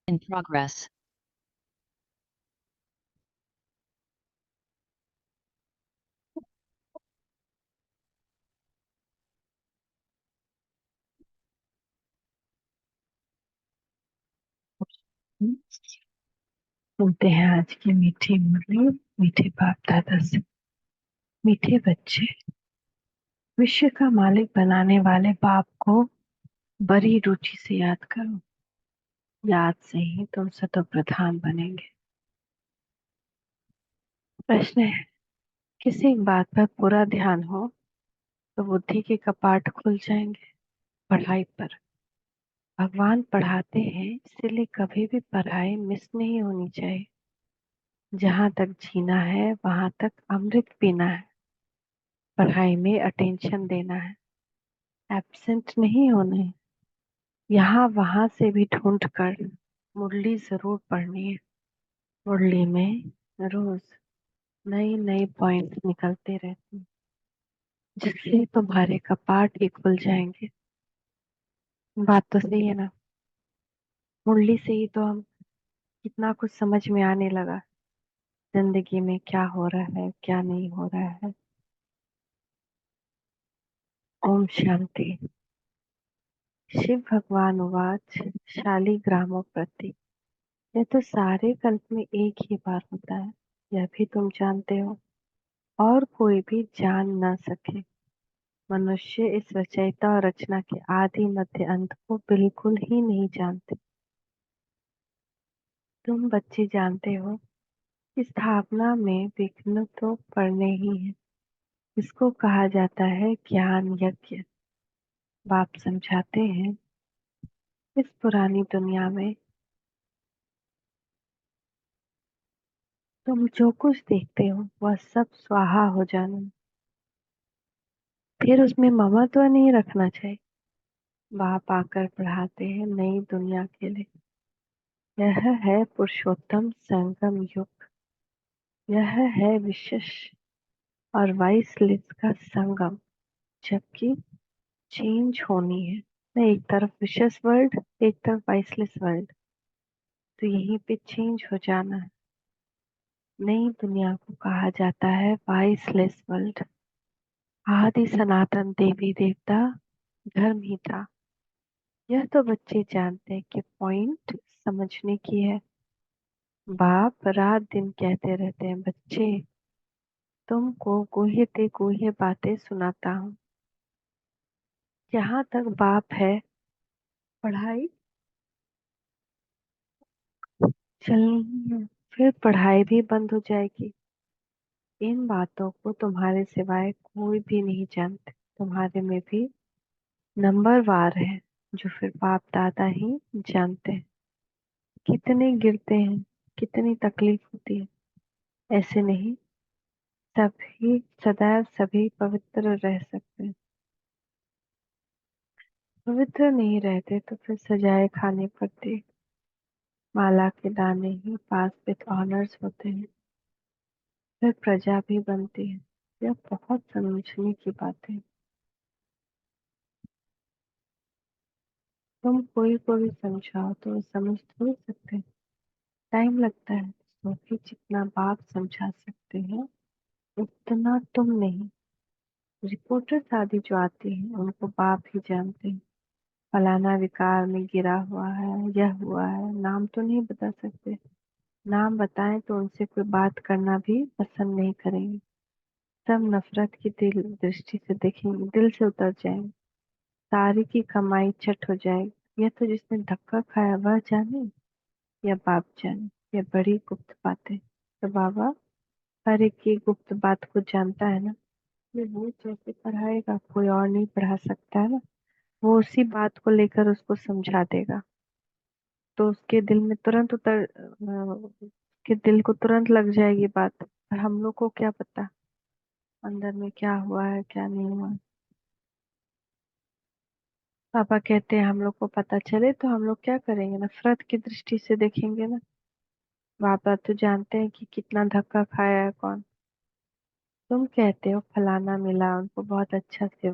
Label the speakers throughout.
Speaker 1: In progress.
Speaker 2: सुनते हैं आज की मीठी मुरली मीठे बाप दादा से। मीठे बच्चे, विश्व का मालिक बनाने वाले बाप को बड़ी रुचि से याद करो। याद से ही तुम सतो प्रधान बनेंगे। प्रश्न है, किसी एक बात पर पूरा ध्यान हो तो बुद्धि के कपाट खुल जाएंगे। पढ़ाई पर भगवान पढ़ाते हैं, इसलिए कभी भी पढ़ाई मिस नहीं होनी चाहिए। जहाँ तक जीना है वहां तक अमृत पीना है। पढ़ाई में अटेंशन देना है, एब्सेंट नहीं होना है। यहाँ वहां से भी ढूंढ कर मुरली जरूर पढ़नी है। मुरली में रोज नई नई पॉइंट्स निकलते रहते हैं, जिससे तुम्हारे कपाट ही खुल जाएंगे। बात तो सही है ना। मुरली से ही तो हम कितना कुछ समझ में आने लगा। जिंदगी में क्या हो रहा है, क्या नहीं हो रहा है। ओम शांति। शिव भगवान उवाच शालिग्रामो प्रति। यह तो सारे कल्प में एक ही बार होता है, यह भी तुम जानते हो, और कोई भी जान न सके। मनुष्य इस रचयिता और रचना के आदि मध्य अंत को बिल्कुल ही नहीं जानते। तुम बच्चे जानते हो, इस स्थापना में विघ्न तो पड़ने ही है। इसको कहा जाता है ज्ञान यज्ञ। बाप समझाते हैं, इस पुरानी दुनिया में तुम जो कुछ देखते हो वह सब स्वाहा हो जाना, फिर उसमें ममत्व नहीं रखना चाहिए। बाप आकर पढ़ाते हैं नई दुनिया के लिए। यह है पुरुषोत्तम संगम युग। यह है विशेष और वाइसलेस का संगम, जबकि चेंज होनी है ना। एक तरफ विशेष वर्ल्ड, एक तरफ वाइसलेस वर्ल्ड, तो यहीं पे चेंज हो जाना है। नई दुनिया को कहा जाता है वाइसलेस वर्ल्ड। आदि सनातन देवी देवता धर्म ही था। यह तो बच्चे जानते हैं कि पॉइंट समझने की है। बाप रात दिन कहते रहते हैं, बच्चे तुमको गुह्य ते गुह्य बातें सुनाता हूँ। जहाँ तक बाप है, पढ़ाई चलनी है, फिर पढ़ाई भी बंद हो जाएगी। इन बातों को तुम्हारे सिवाय कोई भी नहीं जानते। तुम्हारे में भी नंबर वार है, जो फिर बाप दादा ही जानते हैं। कितने गिरते हैं, कितनी तकलीफ होती है। ऐसे नहीं, सभी सदैव सभी पवित्र रह सकते हैं। पवित्र नहीं रहते तो फिर सजाए खाने पड़ते। माला के दाने ही पास विद ऑनर्स होते हैं, फिर प्रजा भी बनती है। यह बहुत समझने की बात है। तुम कोई को भी समझाओ तो वो समझ थोड़ी सकते। टाइम लगता है, तो भी जितना बाप समझा सकते हैं उतना तुम नहीं। रिपोर्टर्स आदि जो आते हैं उनको बाप ही जानते हैं। फलाना विकार में गिरा हुआ है, यह हुआ है, नाम तो नहीं बता सकते। नाम बताएं तो उनसे कोई बात करना भी पसंद नहीं करेंगे। सब नफरत की दिल दृष्टि से देखेंगे, दिल से उतर जाएंगे। सारी की कमाई चट हो जाएगी। यह तो जिसने धक्का खाया वह जाने, या बाप जाने। यह बड़ी गुप्त बात है। तो बाबा हर एक की गुप्त बात को जानता है ना। ये वो जैसे पढ़ाएगा, कोई और नहीं पढ़ा सकता है ना। वो उसी बात को लेकर उसको समझा देगा, तो उसके दिल में तुरंत उसके दिल को तुरंत लग जाएगी बात। पर हम लोग को क्या पता अंदर में क्या हुआ है, क्या नहीं हुआ। पापा कहते हैं हम लोग को पता चले तो हम लोग क्या करेंगे, नफरत की दृष्टि से देखेंगे ना। पापा तो जानते हैं कि कितना धक्का खाया है कौन। तुम कहते हो फलाना मिला, उनको बहुत अच्छा से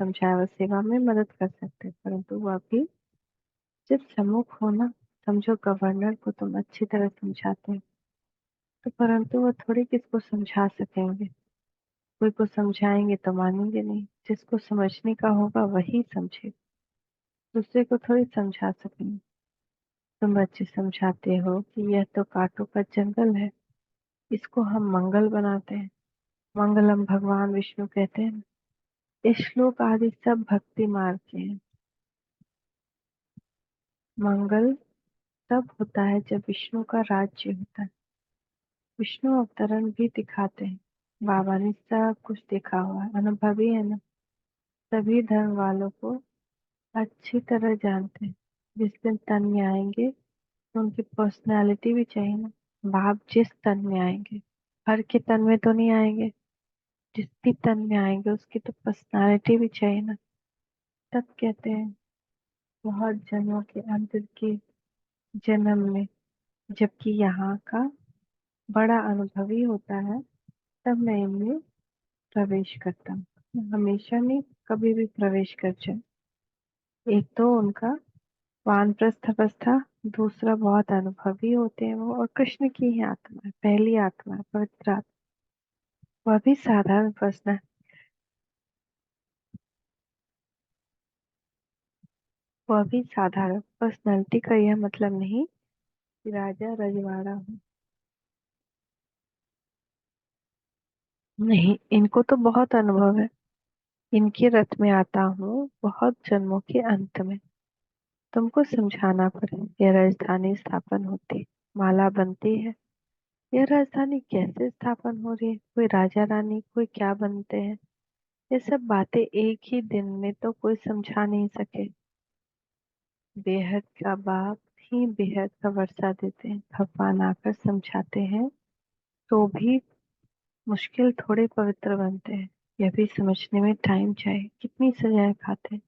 Speaker 2: समझाया, वो सेवा में मदद कर सकते हैं, परंतु वो अभी जब सम्मुख हो ना, समझो गवर्नर को तुम अच्छी तरह समझाते हो, तो परंतु वो थोड़ी किसको समझा सकेंगे। कोई को समझाएंगे तो मानेंगे नहीं, जिसको समझने का होगा वही समझे, दूसरे को थोड़ी समझा सकेंगे। तुम बच्चे समझाते हो कि यह तो कांटों का जंगल है, इसको हम मंगल बनाते हैं। मंगलम भगवान विष्णु कहते हैं। ये श्लोक आदि सब भक्ति मार्ग के हैं। मंगल तब होता है जब विष्णु का राज्य होता है। विष्णु अवतरण भी दिखाते हैं। बाबा ने सब कुछ देखा हुआ है, अनुभवी है ना। सभी धर्म वालों को अच्छी तरह जानते हैं। जिस दिन तन में आएंगे तो उनकी पर्सनैलिटी भी चाहिए ना। बाप जिस तन में आएंगे, हर के तन में तो नहीं आएंगे, जिस भी तन में आएंगे उसकी तो पर्सनैलिटी भी चाहिए ना। तब कहते हैं बहुत जन्मों के अंत के जन्म में, जबकि यहाँ का बड़ा अनुभवी होता है, तब मैं इनमें प्रवेश करता हूँ। हमेशा नहीं, कभी भी प्रवेश कर जाए। एक तो उनका वानप्रस्थ अवस्था, दूसरा बहुत अनुभवी होते हैं वो, और कृष्ण की ही आत्मा है, पहली आत्मा है, पवित्र आत्मा। वह भी साधारण पर्सन, वह भी साधारण पर्सनालिटी का यह मतलब नहीं कि राजा रजवाड़ा हो। नहीं, इनको तो बहुत अनुभव है। इनके रथ में आता हूँ बहुत जन्मों के अंत में। तुमको समझाना पड़े, यह राजधानी स्थापन होती, माला बनती है। यह राजधानी कैसे स्थापन हो रही है, कोई राजा रानी कोई क्या बनते हैं, ये सब बातें एक ही दिन में तो कोई समझा नहीं सके। बेहद का बाप ही बेहद का वर्षा देते हैं। भगवान आकर समझाते हैं तो भी मुश्किल थोड़े पवित्र बनते हैं। यह भी समझने में टाइम चाहिए। कितनी सजाएं खाते हैं,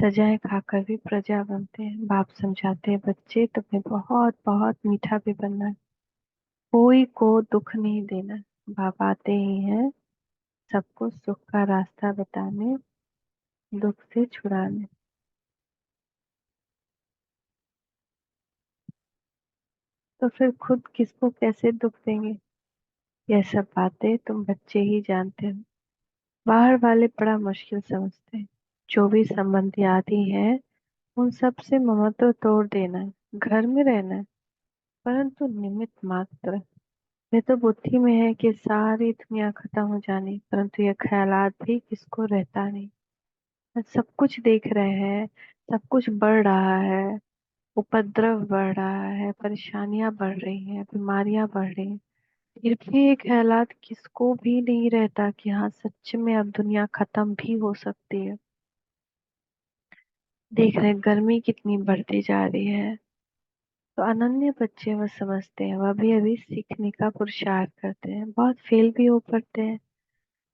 Speaker 2: सजाएं खाकर भी प्रजा बनते हैं। बाप समझाते हैं बच्चे तुम्हें बहुत बहुत मीठा भी बनना है, कोई को दुख नहीं देना। बाप आते ही हैं सबको सुख का रास्ता बताने, दुख से छुड़ाने। तो फिर खुद किसको कैसे दुख देंगे, यह सब बातें तुम बच्चे ही जानते हो। बाहर वाले बड़ा मुश्किल समझते हैं। जो भी संबंधी आदि हैं उन सब से ममत्व तोड़ देना है, घर में रहना है, परंतु निमित्त मात्र। यह तो बुद्धि में है कि सारी दुनिया खत्म हो जानी, परंतु यह ख्यालात भी किसको रहता नहीं। सब कुछ देख रहे हैं, सब कुछ बढ़ रहा है, उपद्रव बढ़ रहा है, परेशानियां बढ़ रही हैं, बीमारियां बढ़ रही हैं। फिर भी ये ख्यालात किसको भी नहीं रहता कि हाँ सच में अब दुनिया खत्म भी हो सकती है। देख रहे हैं गर्मी कितनी बढ़ती जा रही है। तो अनन्य बच्चे वह समझते हैं, वह भी अभी सीखने का पुरुषार्थ करते हैं, बहुत फेल भी हो पड़ते हैं।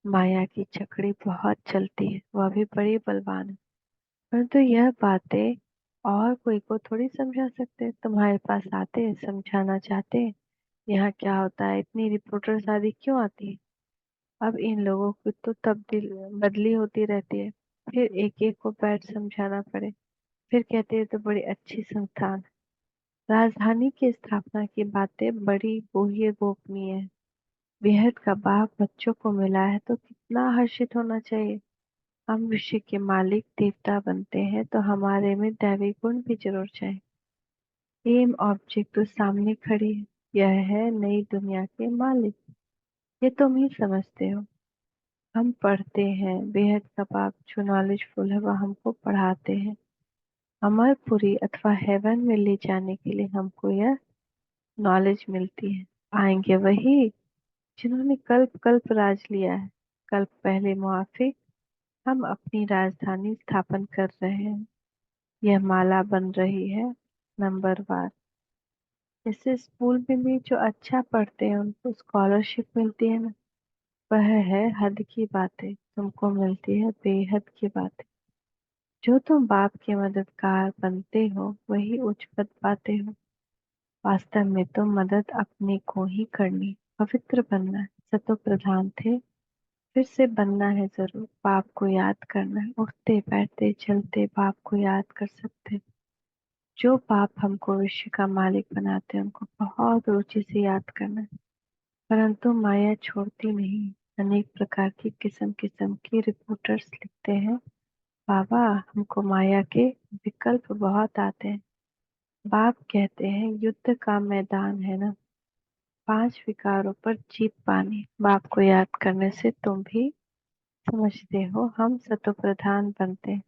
Speaker 2: माया की चकड़ी बहुत चलती है, वह भी बड़ी बलवान है। परंतु यह बातें और कोई को थोड़ी समझा सकते हैं। तुम्हारे पास आते हैं, समझाना चाहते हैं यहाँ क्या होता है, इतनी रिपोर्टर्स आदि क्यों आती है। अब इन लोगों की तो तब्दील बदली होती रहती है, फिर एक एक को बैठ समझाना पड़े। फिर कहते हैं तो बड़ी अच्छी संस्थान। राजधानी की स्थापना की बातें बड़ी गुह्य गोपनीय है। बेहद का बाप बच्चों को मिला है तो कितना हर्षित होना चाहिए। हम विश्व के मालिक देवता बनते हैं तो हमारे में दैवी गुण भी जरूर चाहिए। एम ऑब्जेक्ट तो सामने खड़ी है, यह है नई दुनिया के मालिक। ये तुम ही समझते हो। हम पढ़ते हैं, बेहद का बाप जो नॉलेजफुल है वह हमको पढ़ाते हैं। अमरपुरी अथवा हेवन में ले जाने के लिए हमको यह नॉलेज मिलती है। आएंगे वही जिन्होंने कल्प कल्प राज लिया है। कल्प पहले मुआफिक हम अपनी राजधानी स्थापन कर रहे हैं। यह माला बन रही है नंबर वार। जैसे स्कूल में भी जो अच्छा पढ़ते हैं उनको स्कॉलरशिप मिलती है ना, वह है हद की बातें, तुमको मिलती है बेहद की बातें। जो तुम बाप के मददगार बनते हो वही उच्च पद पाते हो। वास्तव में तो मदद अपने को ही करनी, पवित्र बनना है। सतो प्रधान थे, फिर से बनना है जरूर। बाप को याद करना है, उठते बैठते चलते बाप को याद कर सकते। जो बाप हमको विश्व का मालिक बनाते हैं उनको बहुत रुचि से याद करना है। परंतु माया छोड़ती नहीं। अनेक प्रकार की किस्म किस्म की रिपोर्टर्स लिखते हैं, बाबा हमको माया के विकल्प बहुत आते हैं। बाप कहते हैं युद्ध का मैदान है ना, 5 विकारों पर जीत पानी। बाप को याद करने से तुम भी समझते हो हम सतो प्रधान बनते हैं।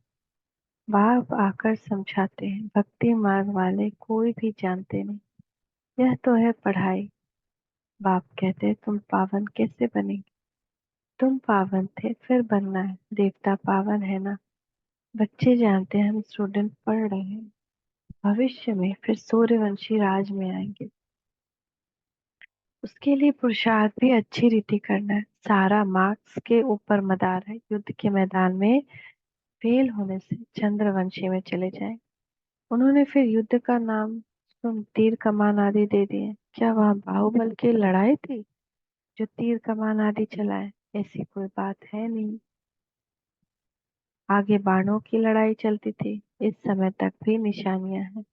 Speaker 2: बाप आकर समझाते हैं भक्ति मार्ग वाले कोई भी जानते नहीं, यह तो है पढ़ाई। बाप कहते हैं तुम पावन कैसे बनेंगे, तुम पावन थे फिर बनना है, देवता पावन है ना। बच्चे जानते हैं हम स्टूडेंट पढ़ रहे हैं, भविष्य में फिर सूर्यवंशी राज में आएंगे। उसके लिए पुरुषार्थ भी अच्छी रीति करना है। सारा मार्क्स के ऊपर मदार है। युद्ध के मैदान में फेल होने से चंद्रवंशी में चले जाएं। उन्होंने फिर युद्ध का नाम सुन तीर कमान आदि दे दिए। क्या वहां बाहुबल की लड़ाई थी जो तीर कमान आदि चलाए? ऐसी कोई बात है नहीं। आगे बाणों की लड़ाई चलती थी। इस समय तक भी निशानियां हैं।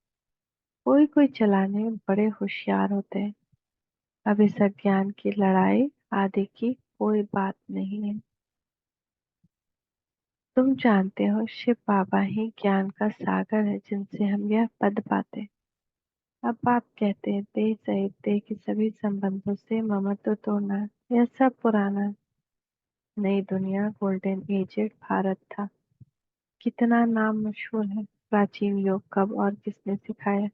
Speaker 2: कोई कोई चलाने में बड़े होशियार होते हैं। अब इस अज्ञान की लड़ाई आदि की कोई बात नहीं है। तुम जानते हो शिव बाबा ही ज्ञान का सागर है जिनसे हम यह पद पाते हैं। अब आप कहते हैं देह सहित देह के सभी संबंधों से ममत्व तोड़ना है। यह सब पुराना है। नई दुनिया गोल्डन एजेड भारत था। कितना नाम मशहूर है। प्राचीन योग कब और किसने सिखाया,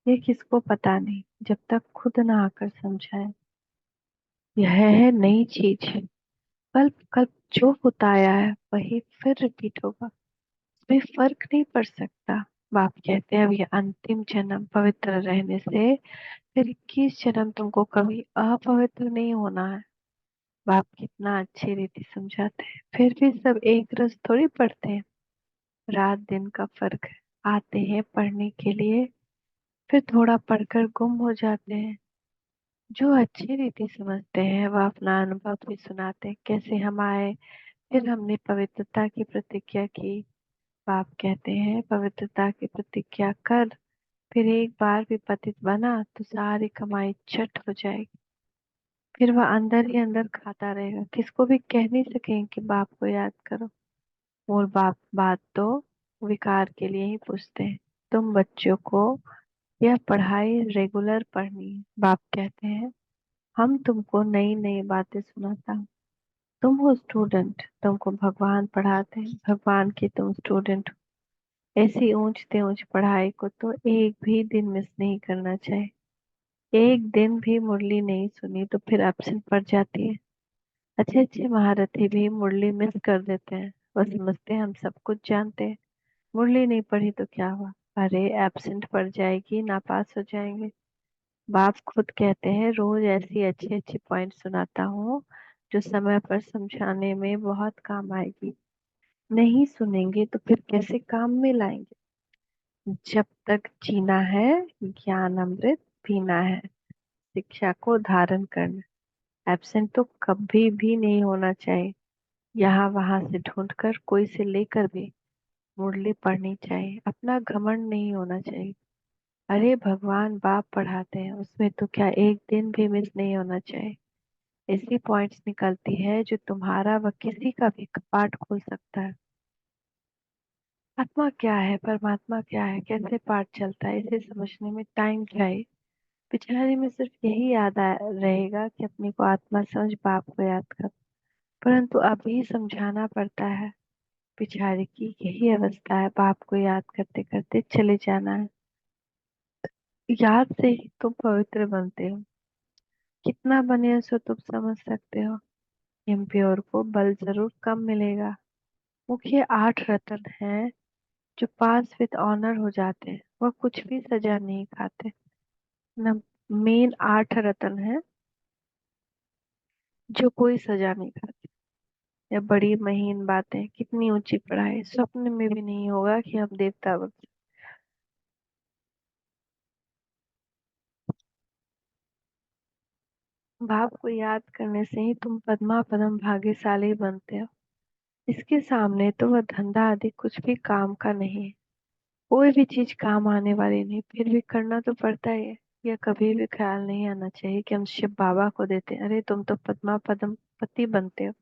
Speaker 2: ये किसको पता नहीं जब तक खुद ना आकर समझाए। यह है नई चीज है। कल्प कल्प जो होता आया है वही फिर रिपीट होगा। इसमें फर्क नहीं पड़ सकता। बाप कहते हैं अब ये अंतिम जन्म पवित्र रहने से फिर 21 जन्म तुमको कभी अपवित्र नहीं होना है। बाप कितना अच्छी रीति समझाते हैं। फिर भी सब एक रस थोड़ी पढ़ते हैं। रात दिन का फर्क है। आते हैं पढ़ने के लिए, फिर थोड़ा पढ़कर गुम हो जाते हैं। जो अच्छी रीति समझते हैं वह अपना अनुभव भी सुनाते हैं, कैसे हम आए, फिर हमने पवित्रता की प्रतिज्ञा की। बाप कहते हैं पवित्रता की प्रतिज्ञा कर, फिर एक बार भी पतित बना तो सारी कमाई छट हो जाएगी। फिर वह अंदर ही अंदर खाता रहेगा। किसको भी कह नहीं सकेंगे कि बाप को याद करो। और बाप बात तो विकार के लिए ही पूछते हैं। तुम बच्चों को यह पढ़ाई रेगुलर पढ़नी है। बाप कहते हैं हम तुमको नई नई बातें सुनाता हूँ। तुम हो स्टूडेंट, तुमको भगवान पढ़ाते हैं। भगवान की तुम स्टूडेंट हो। ऐसी ऊंच ऊंच पढ़ाई को तो एक भी दिन मिस नहीं करना चाहिए। एक दिन भी मुरली नहीं सुनी तो फिर एब्सेंट पड़ जाती है। अच्छे अच्छे महारथी भी मुरली मिस कर देते हैं। वो समझते हैं हम सब कुछ जानते हैं। मुरली नहीं पढ़ी तो क्या हुआ, अरे एब्सेंट पड़ जाएगी, नापास हो जाएंगे। बाप खुद कहते हैं रोज ऐसी अच्छी अच्छी पॉइंट सुनाता हूँ जो समय पर समझाने में बहुत काम आएगी। नहीं सुनेंगे तो फिर कैसे काम में लाएंगे। जब तक जीना है ज्ञान अमृत पीना है, शिक्षा को धारण करना। एब्सेंट तो कभी भी नहीं होना चाहिए। यहाँ वहां से ढूंढकर कोई से लेकर भी मुरली पढ़नी चाहिए। अपना घमंड नहीं होना चाहिए। अरे भगवान बाप पढ़ाते हैं उसमें तो क्या एक दिन भी मिस नहीं होना चाहिए। ऐसी पॉइंट्स निकलती है जो तुम्हारा व किसी का भी कपाट खोल सकता है। आत्मा क्या है, परमात्मा क्या है, कैसे पाठ चलता है, इसे समझने में टाइम चाहिए। पिछले में सिर्फ यही याद रहेगा कि अपने को आत्मा समझ बाप को याद कर। परंतु अभी समझाना पड़ता है। पिछाड़ी की यही अवस्था है, बाप को याद करते करते चले जाना है। याद से ही तुम पवित्र बनते हो। कितना बने सो तुम समझ सकते हो। इम्प्योर को बल जरूर कम मिलेगा। मुख्य 8 रत्न हैं जो पास विद ऑनर हो जाते हैं, वह कुछ भी सजा नहीं खाते न। मेन 8 रत्न है जो कोई सजा नहीं खाते। यह बड़ी महीन बात है। कितनी ऊंची पढ़ाई, स्वप्न में भी नहीं होगा कि हम देवता बन सकते। भाव को याद करने से ही तुम पद्मा पदम भाग्यशाली बनते हो। इसके सामने तो वह धंधा आदि कुछ भी काम का नहीं है। कोई भी चीज काम आने वाली नहीं, फिर भी करना तो पड़ता ही है। यह कभी भी ख्याल नहीं आना चाहिए कि हम शिव बाबा को देते हैं, अरे तुम तो पद्मा पदम पति बनते हो।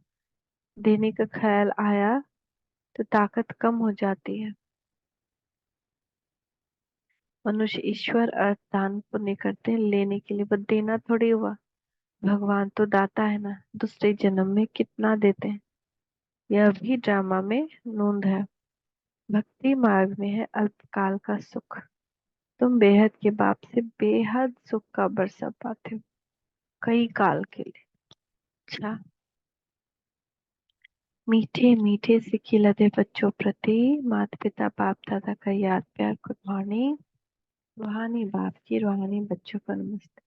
Speaker 2: देने का ख्याल आया तो ताकत कम हो जाती है। मनुष्य ईश्वर अर्थ दान पुण्य करते हैं लेने के लिए, वो देना थोड़ी हुआ। भगवान तो दाता है ना, दूसरे जन्म में कितना देते हैं। यह भी ड्रामा में नोंद है। भक्ति मार्ग में है अल्पकाल का सुख। तुम बेहद के बाप से बेहद सुख का बरसा पाते हो, कई काल के लिए। अच्छा। मीठे मीठे से खिलते बच्चों प्रति माता पिता बाप दादा का याद प्यार गुड मॉर्निंग। रूहानी बाप की रूहानी बच्चों को नमस्ते।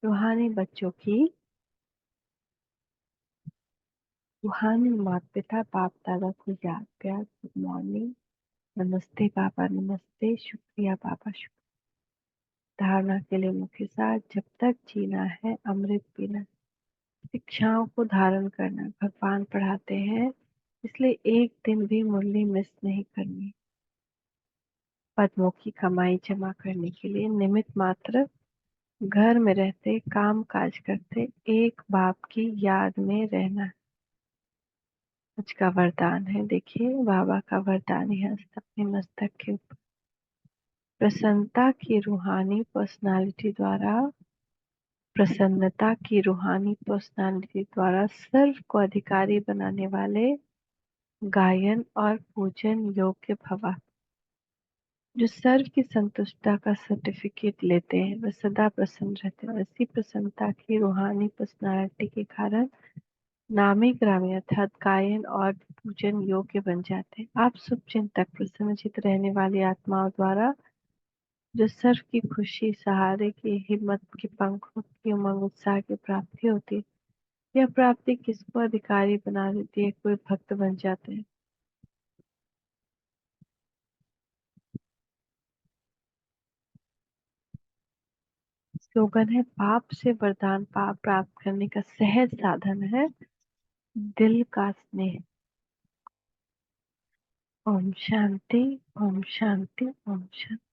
Speaker 2: रूहानी बच्चों की रूहानी माता पिता बाप दादा को याद प्यार गुड मॉर्निंग। नमस्ते पापा नमस्ते, शुक्रिया पापा शुक्रिया। धारणा के लिए मुख्य सार, जब तक जीना है अमृत पीना। शिक्षाओं को धारण करना, भगवान पढ़ाते हैं इसलिए एक दिन भी मुरली मिस नहीं करनी। पद्मों की कमाई जमा करने के लिए निमित्त मात्र घर में रहते काम काज करते एक बाप की याद में रहना। आज का वरदान है, देखिए बाबा का वरदान है अपने मस्तक के ऊपर। प्रसन्नता की रूहानी पर्सनालिटी द्वारा सर्व को अधिकारी बनाने वाले गायन और पूजन योग्य भवा। जो सर्व की संतुष्टता का सर्टिफिकेट लेते हैं वह सदा प्रसन्न रहते हैं। इसी प्रसन्नता की रूहानी पर्सनालिटी के कारण नामी ग्रामी अर्थात गायन और पूजन योग्य बन जाते हैं। आप शुभ चिंतक प्रसन्नचित रहने वाली आत्माओं द्वारा जो सर्व की खुशी सहारे की हिम्मत की पंखों की उमंग उत्साह की प्राप्ति होती है। यह प्राप्ति किसको अधिकारी बना देती है, कोई भक्त बन जाते हैं। स्लोगन है, पाप से वरदान पाप प्राप्त करने का सहज साधन है दिल का स्नेह। ओम शांति ओम शांति ओम शांति।